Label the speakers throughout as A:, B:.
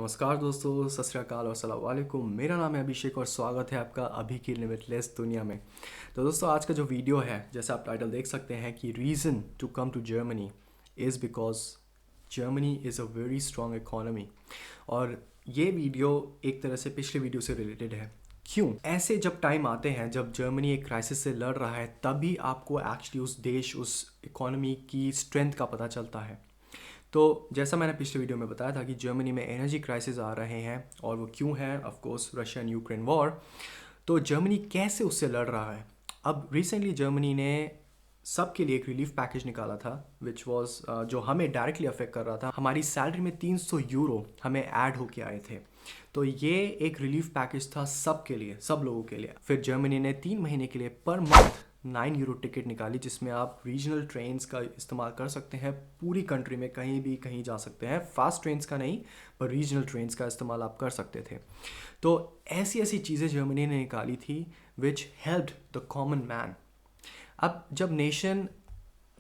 A: नमस्कार दोस्तों, सत श्री अकाल और अस्सलाम वालेकुम। मेरा नाम है अभिषेक और स्वागत है आपका अभी की लिमिटलेस दुनिया में। तो दोस्तों, आज का जो वीडियो है, जैसे आप टाइटल देख सकते हैं कि reason to come to Germany is because Germany is a very strong economy. और ये वीडियो एक तरह से पिछले वीडियो से रिलेटेड है। क्यों? ऐसे जब टाइम आते हैं जब जर्मनी एक क्राइसिस से लड़ रहा है, तभी आपको एक्चुअली उस देश, उस इकोनॉमी की स्ट्रेंथ का पता चलता है। तो जैसा मैंने पिछले वीडियो में बताया था कि जर्मनी में एनर्जी क्राइसिस आ रहे हैं, और वो क्यों है? Of course Russia and Ukraine war. तो जर्मनी कैसे उससे लड़ रहा है? अब रिसेंटली जर्मनी ने सबके लिए एक रिलीफ पैकेज निकाला था, विच वाज जो हमें डायरेक्टली अफेक्ट कर रहा था। हमारी सैलरी में 300 यूरो हमें ऐड होके आए थे। तो ये एक रिलीफ पैकेज था सबके लिए, सब लोगों के लिए। फिर जर्मनी ने 3 महीने के लिए पर मंथ 9 यूरो टिकट निकाली, जिसमें आप रीजनल ट्रेन्स का इस्तेमाल कर सकते हैं। पूरी कंट्री में कहीं भी कहीं जा सकते हैं। फास्ट ट्रेन्स का नहीं, पर रीजनल ट्रेन्स का इस्तेमाल आप कर सकते थे। तो ऐसी ऐसी चीज़ें जर्मनी ने निकाली थी विच हेल्प्ड द कॉमन मैन। अब जब नेशन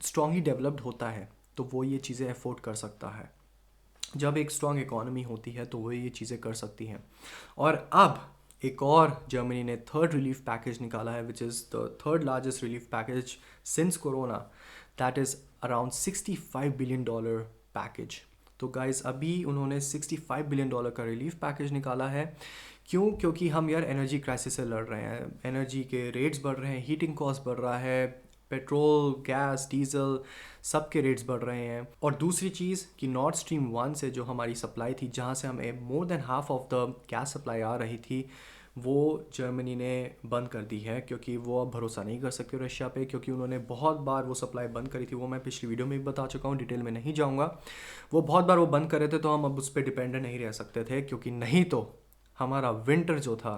A: स्ट्रांगली डेवलप्ड होता है तो वो ये चीज़ें अफोर्ड कर सकता है। जब एक स्ट्रांग इकोनॉमी होती है तो वो ये चीज़ें कर सकती हैं। और अब एक और जर्मनी ने थर्ड रिलीफ पैकेज निकाला है, which is the third largest relief package since corona. That is around $65 billion package. तो गाइज, अभी उन्होंने $65 बिलियन का रिलीफ पैकेज निकाला है। क्यों? क्योंकि हम यार एनर्जी क्राइसिस से लड़ रहे हैं। एनर्जी के रेट्स बढ़ रहे हैं, हीटिंग कॉस्ट बढ़ रहा है, पेट्रोल, गैस, डीजल, सब के रेट्स बढ़ रहे हैं। और दूसरी चीज़ कि नॉर्थ स्ट्रीम 1 से जो हमारी सप्लाई थी, जहाँ से हमें more than half of the gas supply आ रही थी, वो जर्मनी ने बंद कर दी है। क्योंकि वो अब भरोसा नहीं कर सकते रशिया पे, क्योंकि उन्होंने बहुत बार वो सप्लाई बंद करी थी। वो मैं पिछली वीडियो में भी बता चुका हूँ, डिटेल में नहीं जाऊँगा। वो बहुत बार वो बंद कर रहे थे, तो हम अब उस पर डिपेंडेंट नहीं रह सकते थे, क्योंकि नहीं तो हमारा विंटर जो था,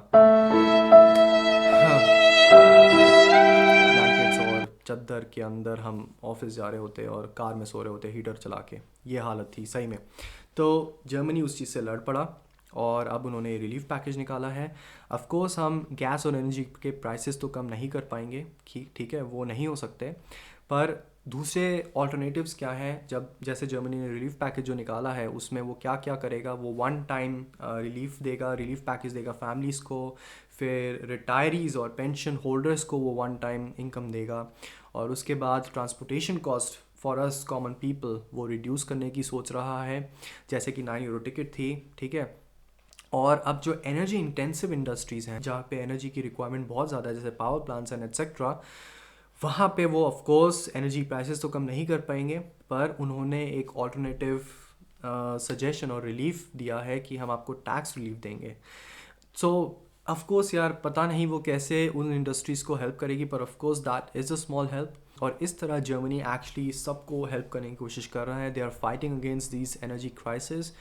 A: ब्लैंकेट्स और चद्दर के अंदर हम ऑफिस जा रहे होते और कार में सो रहे होते हीटर चला के। ये हालत थी सही में। तो जर्मनी उस चीज़ से लड़ पड़ा, और अब उन्होंने रिलीफ पैकेज निकाला है। ऑफ कोर्स हम गैस और एनर्जी के प्राइसेस तो कम नहीं कर पाएंगे, ठीक है, वो नहीं हो सकते। पर दूसरे ऑल्टरनेटिव्स क्या हैं? जब जैसे जर्मनी ने रिलीफ पैकेज जो निकाला है, उसमें वो क्या क्या करेगा? वो वन टाइम रिलीफ देगा, रिलीफ पैकेज देगा फैमिलीज़ को। फिर रिटायरीज़ और पेंशन होल्डर्स को वो वन टाइम इनकम देगा। और उसके बाद transportation cost for us common people वो रिड्यूस करने की सोच रहा है, जैसे कि 9 यूरो टिकट थी, ठीक है। और अब जो एनर्जी इंटेंसिव इंडस्ट्रीज़ हैं, जहाँ पे एनर्जी की रिक्वायरमेंट बहुत ज़्यादा है, जैसे पावर प्लांट्स एंड एट्सेट्रा, वहाँ पे वो ऑफ कोर्स एनर्जी प्राइसेस तो कम नहीं कर पाएंगे, पर उन्होंने एक ऑल्टरनेटिव सजेशन और रिलीफ दिया है कि हम आपको टैक्स रिलीफ देंगे। सो ऑफ कोर्स यार, पता नहीं वो कैसे उन इंडस्ट्रीज़ को हेल्प करेगी, पर of course that is a small help. और इस तरह जर्मनी एक्चुअली सबको हेल्प करने की कोशिश कर रहा है। They are fighting against this energy crisis.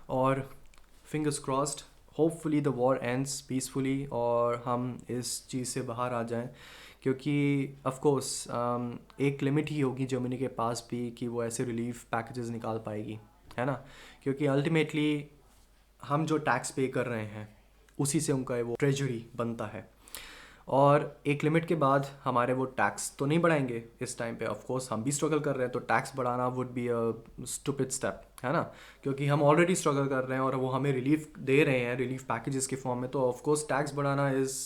A: और fingers crossed, hopefully the war ends peacefully और हम इस चीज़ से बाहर आ जाएं। क्योंकि ऑफ कोर्स एक लिमिट ही होगी जर्मनी के पास भी कि वो ऐसे रिलीफ पैकेजेस निकाल पाएगी, है ना। क्योंकि अल्टीमेटली हम जो टैक्स पे कर रहे हैं, उसी से उनका वो ट्रेजरी बनता है। और एक लिमिट के बाद हमारे वो टैक्स तो नहीं बढ़ाएंगे इस टाइम पे। ऑफ कोर्स हम भी स्ट्रगल कर रहे हैं, तो टैक्स बढ़ाना would be a stupid step, है ना। क्योंकि हम ऑलरेडी स्ट्रगल कर रहे हैं और वो हमें रिलीफ दे रहे हैं रिलीफ पैकेजेस के फॉर्म में, तो ऑफ कोर्स टैक्स बढ़ाना is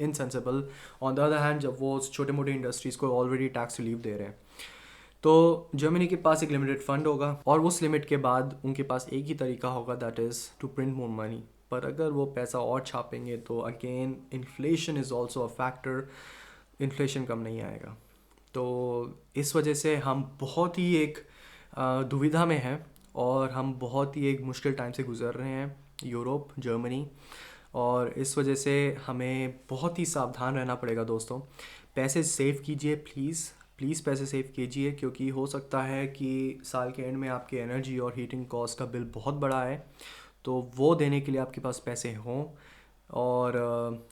A: insensible. On the other hand, जब वो छोटे मोटे इंडस्ट्रीज़ को ऑलरेडी टैक्स रिलीफ दे रहे हैं, तो जर्मनी के पास एक लिमिटेड फंड होगा, और उस लिमिट के बाद उनके पास एक ही तरीका होगा, that is to print more money. पर अगर वो पैसा और छापेंगे तो again inflation is also a factor. Inflation कम नहीं आएगा। तो इस वजह से हम बहुत ही एक दुविधा में हैं, और हम बहुत ही एक मुश्किल टाइम से गुजर रहे हैं, यूरोप, जर्मनी। और इस वजह से हमें बहुत ही सावधान रहना पड़ेगा दोस्तों। पैसे सेव कीजिए प्लीज़, प्लीज़ पैसे सेव कीजिए, क्योंकि हो सकता है कि साल के एंड में आपके एनर्जी और हीटिंग कॉस्ट का बिल बहुत बड़ा है, तो वो देने के लिए आपके पास पैसे हों। और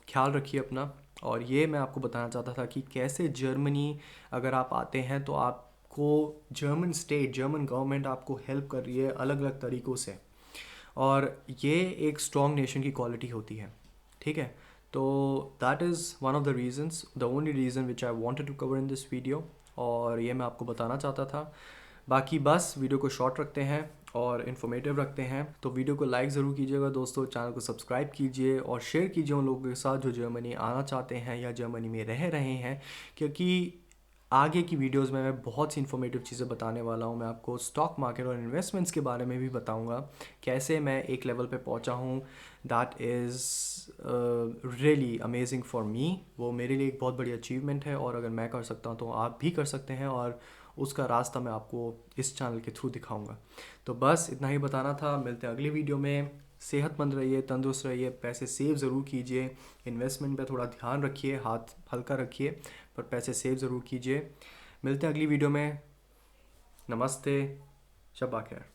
A: ख्याल रखिए अपना। और ये मैं आपको बताना चाहता था कि कैसे जर्मनी, अगर आप आते हैं तो आपको जर्मन स्टेट, जर्मन गवर्नमेंट आपको हेल्प कर रही है अलग अलग तरीक़ों से। और ये एक स्ट्रॉन्ग नेशन की क्वालिटी होती है, ठीक है। तो that is one of the reasons, the only reason which I wanted to cover in this video, और ये मैं आपको बताना चाहता था। बाकी बस वीडियो को शॉर्ट रखते हैं, और इन्फॉर्मेटिव रखते हैं। तो वीडियो को लाइक ज़रूर कीजिएगा दोस्तों, चैनल को सब्सक्राइब कीजिए और शेयर कीजिए उन लोगों के साथ जो जर्मनी आना चाहते हैं या जर्मनी में रह रहे हैं, क्योंकि आगे की वीडियोस में मैं बहुत सी इन्फॉर्मेटिव चीज़ें बताने वाला हूँ। मैं आपको स्टॉक मार्केट और इन्वेस्टमेंट्स के बारे में भी बताऊँगा, कैसे मैं एक लेवल पे पहुँचा हूँ that is really amazing for me. वो मेरे लिए एक बहुत बड़ी अचीवमेंट है और अगर मैं कर सकता हूँ तो आप भी कर सकते हैं, और उसका रास्ता मैं आपको इस चैनल के थ्रू दिखाऊंगा। तो बस इतना ही बताना था। मिलते हैं अगली वीडियो में। सेहतमंद रहिए, तंदुरुस्त रहिए, पैसे सेव ज़रूर कीजिए, इन्वेस्टमेंट पे थोड़ा ध्यान रखिए, हाथ हल्का रखिए, पर पैसे सेव ज़रूर कीजिए। मिलते हैं अगली वीडियो में। नमस्ते, शब्बा खैर।